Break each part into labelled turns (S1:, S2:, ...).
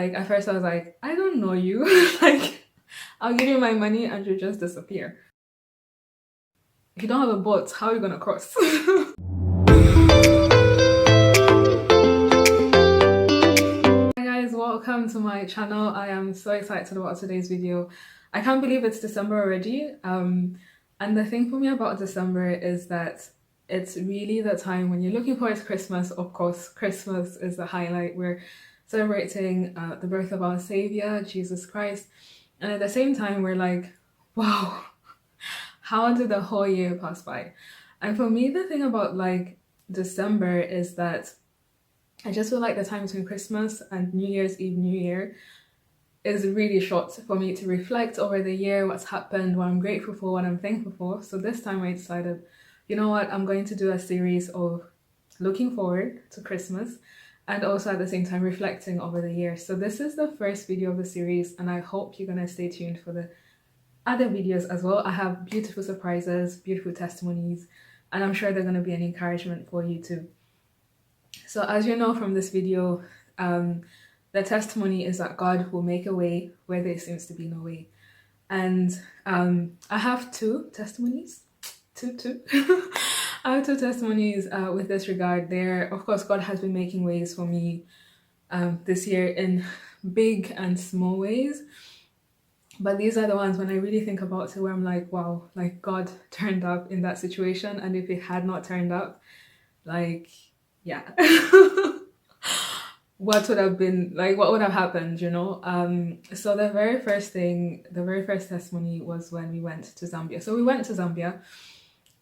S1: Like at first I was like, I don't know you. Like I'll give you my money and you just disappear. If you don't have a boat, how are you gonna cross? Hi guys, welcome to my channel. I am so excited about today's video. I can't believe it's December already. And the thing for me about December is that it's really the time when you're looking forward to Christmas. Of course, Christmas is the highlight. We're celebrating the birth of our Savior, Jesus Christ. And at the same time, we're like, wow, how did the whole year pass by? And for me, the thing about like December is that I just feel like the time between Christmas and New Year's Eve, New Year is really short for me to reflect over the year, what's happened, what I'm grateful for, what I'm thankful for. So this time I decided, you know what, I'm going to do a series of looking forward to Christmas and also at the same time reflecting over the year. So this is the first video of the series and I hope you're going to stay tuned for the other videos as well. I have beautiful surprises, beautiful testimonies, and I'm sure they're going to be an encouragement for you too. So as you know from this video, the testimony is that God will make a way where there seems to be no way. And I have two testimonies. Two. I have two testimonies with this regard. There, of course, God has been making ways for me this year in big and small ways. But these are the ones when I really think about it where I'm like, wow, like God turned up in that situation. And if it had not turned up, like, yeah. What would have been, like, what would have happened, you know? So the very first testimony was when we went to Zambia. So we went to Zambia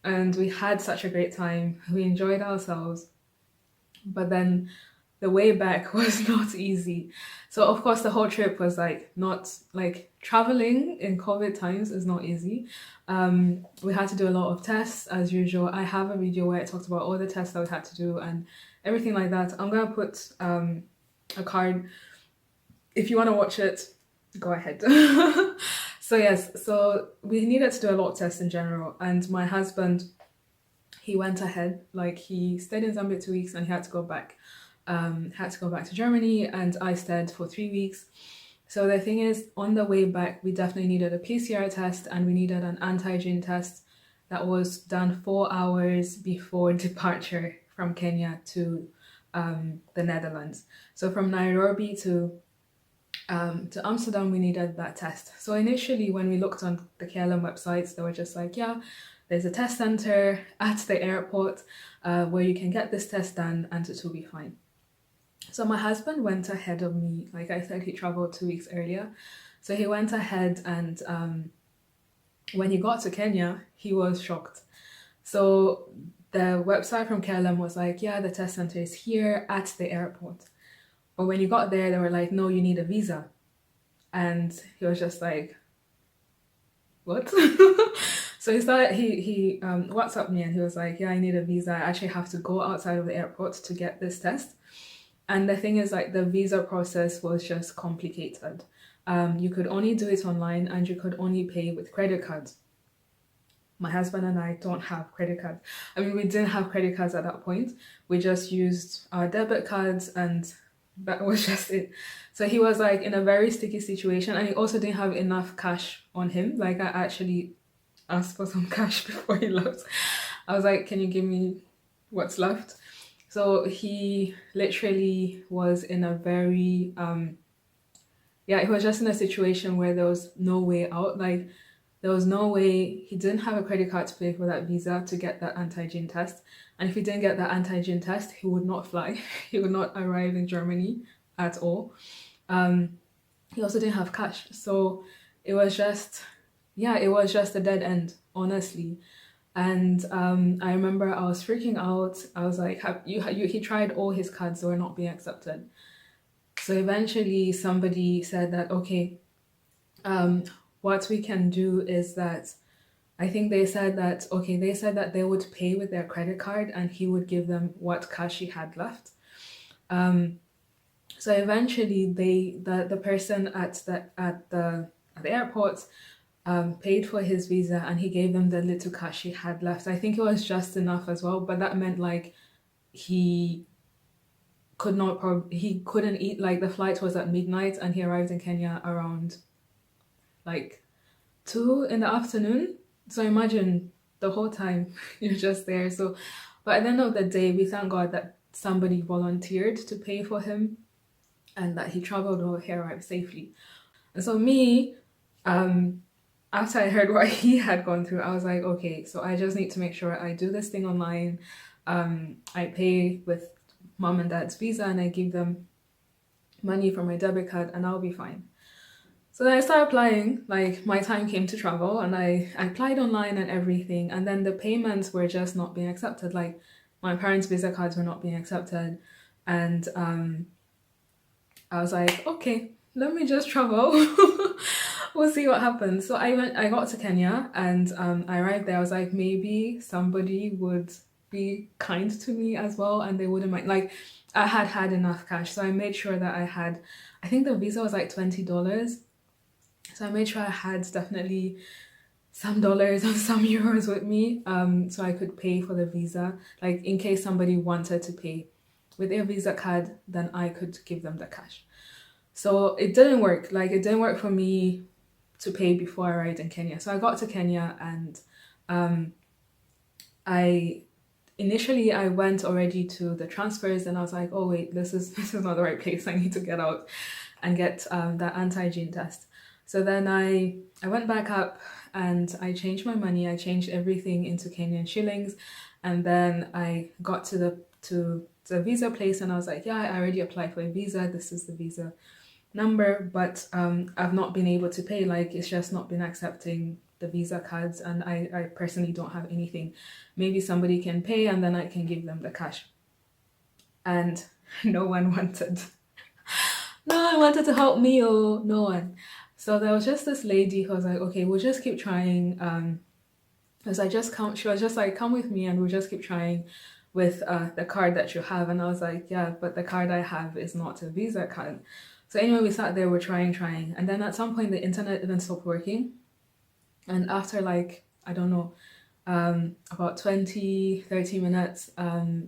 S1: and we had such a great time. We enjoyed ourselves. But then the way back was not easy. So of course the whole trip was like not like traveling in COVID times is not easy. We had to do a lot of tests as usual. I have a video where I talked about all the tests that we had to do and everything like that. I'm gonna put a card. If you want to watch it, go ahead. So yes, so we needed to do a lot of tests in general and my husband, he went ahead, like he stayed in Zambia 2 weeks and he had to go back. Had to go back to Germany and I stayed for 3 weeks. So the thing is, on the way back, we definitely needed a PCR test and we needed an antigen test that was done 4 hours before departure from Kenya to the Netherlands. So from Nairobi to Amsterdam, we needed that test. So initially, when we looked on the KLM websites, they were just like, yeah, there's a test center at the airport where you can get this test done and it will be fine. So my husband went ahead of me. Like I said, he traveled 2 weeks earlier. So he went ahead and when he got to Kenya, he was shocked. So the website from KLM was like, yeah, the test center is here at the airport. But when you got there, they were like, no, you need a visa. And he was just like, what? So he WhatsApped me and he was like, yeah, I need a visa. I actually have to go outside of the airport to get this test. And the thing is, like, the visa process was just complicated. You could only do it online and you could only pay with credit cards. My husband and I don't have credit cards. I mean, we didn't have credit cards at that point. We just used our debit cards and that was just it. So he was like in a very sticky situation and he also didn't have enough cash on him. Like I actually asked for some cash before he left. I was like, can you give me what's left? So he literally was in a very, he was just in a situation where there was no way out. Like there was no way, he didn't have a credit card to pay for that visa to get that antigen test. And if he didn't get that antigen test, he would not fly. He would not arrive in Germany at all. He also didn't have cash. So it was just, it was just a dead end, honestly. And I remember I was freaking out. I was like, he tried all his cards, they were not being accepted. So eventually somebody said that, okay, what we can do is that, I think they said that, okay, they said that they would pay with their credit card and he would give them what cash he had left. So eventually the person at the airport paid for his visa and he gave them the little cash he had left. I think it was just enough as well, but that meant like he he couldn't eat, like the flight was at midnight and he arrived in Kenya around like 2 in the afternoon. So imagine the whole time you're just there. So, but at the end of the day, we thank God that somebody volunteered to pay for him and that he traveled over here arrived safely. And so me, after I heard what he had gone through, I was like, okay, so I just need to make sure I do this thing online. I pay with mom and dad's visa and I give them money from my debit card and I'll be fine. So then I started applying, like my time came to travel and I applied online and everything. And then the payments were just not being accepted. Like my parents' visa cards were not being accepted. And I was like, okay, let me just travel. We'll see what happens. So I got to Kenya and I arrived there. I was like, maybe somebody would be kind to me as well and they wouldn't mind. Like I had enough cash. So I made sure that I think the visa was like $20. So I made sure I had definitely some dollars and some euros with me, so I could pay for the visa. Like in case somebody wanted to pay with their visa card, then I could give them the cash. So it didn't work. Like it didn't work for me to pay before I arrived in Kenya. So I got to Kenya and I went already to the transfers and I was like, oh wait, this is not the right place. I need to get out and get that anti-gene test. So then I went back up and I changed my money. I changed everything into Kenyan shillings. And then I got to the visa place and I was like, yeah, I already applied for a visa. This is the visa number, but I've not been able to pay. Like it's just not been accepting the visa cards and I personally don't have anything. Maybe somebody can pay and then I can give them the cash. And no one wanted. No one wanted to help me, oh, no one. So there was just this lady who was like, okay, we'll just keep trying. As I just come, she was just like, come with me and we'll just keep trying with the card that you have. And I was like, yeah, but the card I have is not a Visa card. So anyway, we sat there, we're trying. And then at some point the internet even stopped working. And after like, I don't know, about 20, 30 minutes,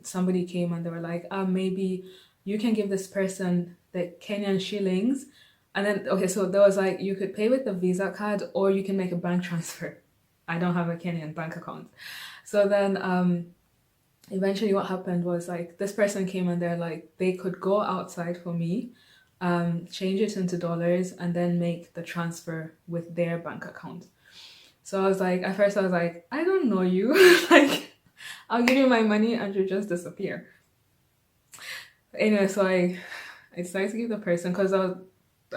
S1: somebody came and they were like, maybe you can give this person the Kenyan shillings. And then, okay, so there was like, you could pay with the Visa card or you can make a bank transfer. I don't have a Kenyan bank account. So then eventually what happened was like, this person came and they're like, they could go outside for me, change it into dollars and then make the transfer with their bank account. So I was like, at first I was like, I don't know you. Like, I'll give you my money and you just disappear. Anyway, so I decided to give the person because I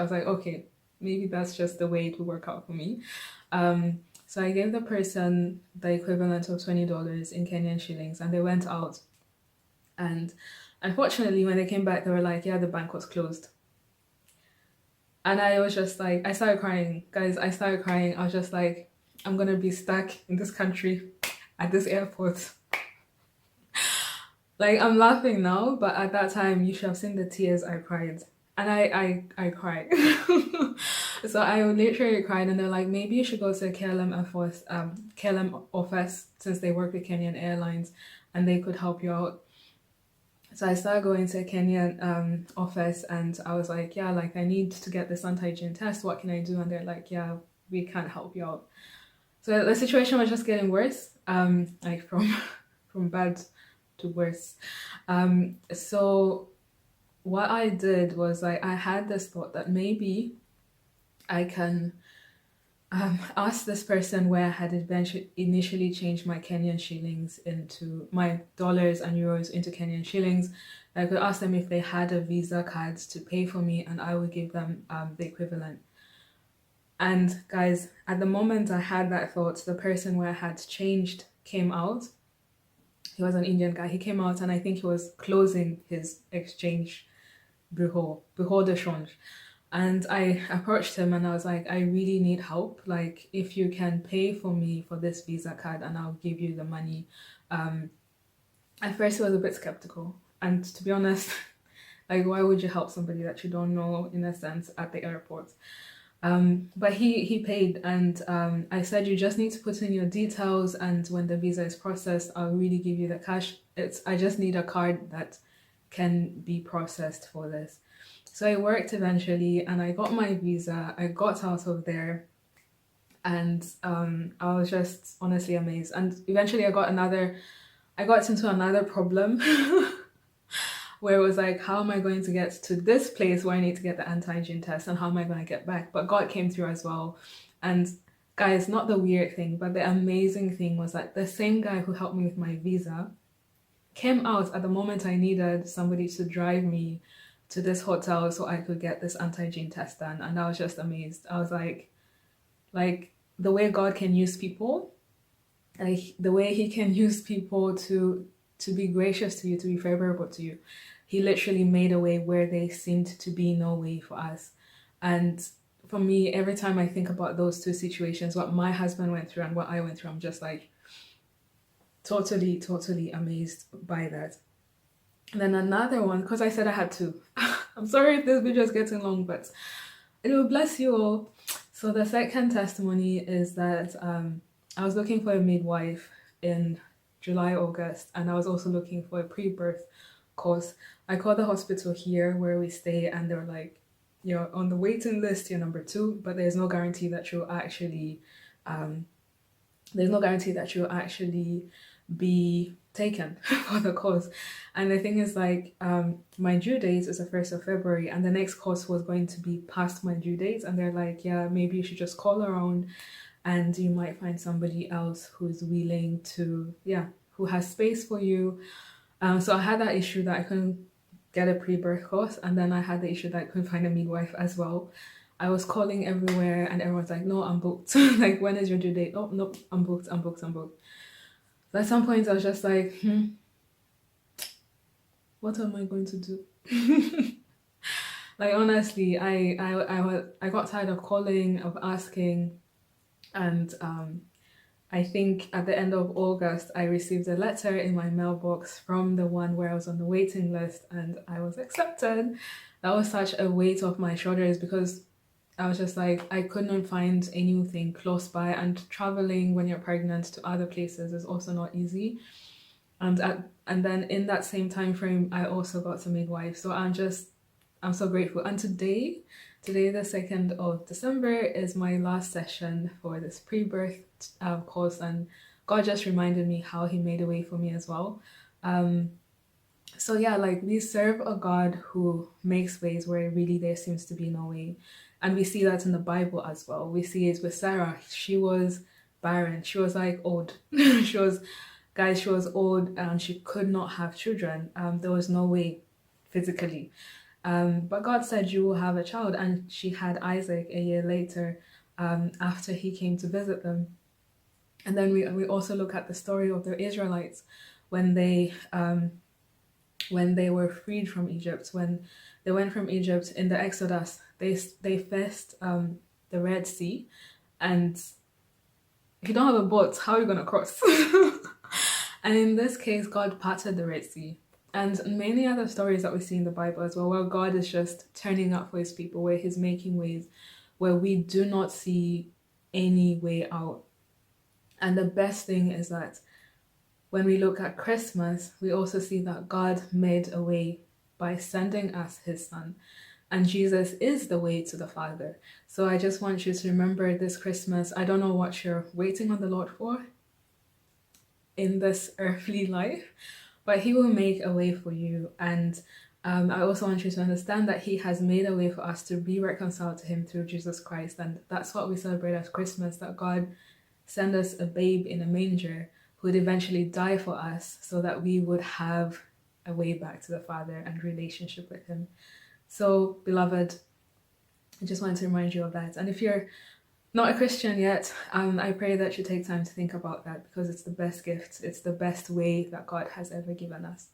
S1: was like, okay, maybe that's just the way it will work out for me. So I gave the person the equivalent of $20 in Kenyan shillings and they went out. And unfortunately, when they came back, they were like, yeah, the bank was closed. And I was just like, I started crying. Guys, I started crying. I was just like, I'm going to be stuck in this country at this airport. Like, I'm laughing now, but at that time, you should have seen the tears I cried. And I cried. So I literally cried and they're like, maybe you should go to a KLM office since they work with Kenyan Airlines and they could help you out. So I started going to a Kenyan office and I was like, yeah, like I need to get this antigen test. What can I do? And they're like, yeah, we can't help you out. So the situation was just getting worse, like from bad to worse. So what I did was like, I had this thought that maybe I can ask this person where I had initially changed my Kenyan shillings into my dollars and euros into Kenyan shillings. I could ask them if they had a Visa card to pay for me and I would give them the equivalent. And guys, at the moment I had that thought, the person where I had changed came out. He was an Indian guy. He came out and I think he was closing his exchange bureau de change. And I approached him and I was like, I really need help. Like, if you can pay for me for this Visa card and I'll give you the money. At first he was a bit skeptical. And to be honest, like, why would you help somebody that you don't know, in a sense, at the airport? But he paid and I said, you just need to put in your details and when the visa is processed, I'll really give you the cash. I just need a card that can be processed for this. So I worked eventually and I got my visa. I got out of there, and I was just honestly amazed. And eventually I got into another problem where it was like, how am I going to get to this place where I need to get the antigen test, and how am I going to get back? But God came through as well. And guys, not the weird thing, but the amazing thing was that the same guy who helped me with my visa came out at the moment I needed somebody to drive me to this hotel so I could get this antigen test done. And I was just amazed. I was like the way God can use people, like the way he can use people to be gracious to you, to be favorable to you. He literally made a way where there seemed to be no way for us. And for me, every time I think about those two situations, what my husband went through and what I went through, I'm just like totally amazed by that. And then another one, because I said I had two. I'm sorry if this video is getting long, but it will bless you all. So the second testimony is that I was looking for a midwife in July, August, and I was also looking for a pre-birth course. I called the hospital here where we stay, and they were like, you're on the waiting list, you're number 2, but there's no guarantee that you'll actually be taken for the course. And the thing is, like, my due date is the 1st of February, and the next course was going to be past my due date, and they're like, yeah, maybe you should just call around and you might find somebody else who's willing to, who has space for you. So I had that issue that I couldn't get a pre-birth course, and then I had the issue that I couldn't find a midwife as well. I was calling everywhere and everyone's like, no, I'm booked. Like, when is your due date? Oh, nope, I'm booked. So at some point I was just like, what am I going to do? Like, honestly, I got tired of calling, of asking, and I think at the end of August, I received a letter in my mailbox from the one where I was on the waiting list, and I was accepted. That was such a weight off my shoulders, because I was just like, I couldn't find anything close by, and traveling when you're pregnant to other places is also not easy. And then in that same time frame, I also got a midwife. So I'm so grateful. And today, the 2nd of December, is my last session for this pre-birth course, and God just reminded me how he made a way for me as well. So yeah, like, we serve a God who makes ways where really there seems to be no way. And we see that in the Bible as well. We see it with Sarah. She was barren. She was like old. she was old and she could not have children. There was no way physically. But God said, you will have a child. And she had Isaac a year later, after he came to visit them. And then we also look at the story of the Israelites when they were freed from Egypt, when they went from Egypt in the Exodus. They faced the Red Sea, and if you don't have a boat, how are you going to cross? And in this case, God parted the Red Sea. And many other stories that we see in the Bible as well, where God is just turning up for his people, where he's making ways where we do not see any way out. And the best thing is that when we look at Christmas, we also see that God made a way by sending us his son. And Jesus is the way to the Father. So I just want you to remember this Christmas, I don't know what you're waiting on the Lord for in this earthly life, but he will make a way for you. And I also want you to understand that he has made a way for us to be reconciled to him through Jesus Christ. And that's what we celebrate as Christmas, that God sent us a babe in a manger who would eventually die for us so that we would have a way back to the Father and relationship with him. So, beloved, I just wanted to remind you of that. And if you're not a Christian yet, I pray that you take time to think about that, because it's the best gift. It's the best way that God has ever given us.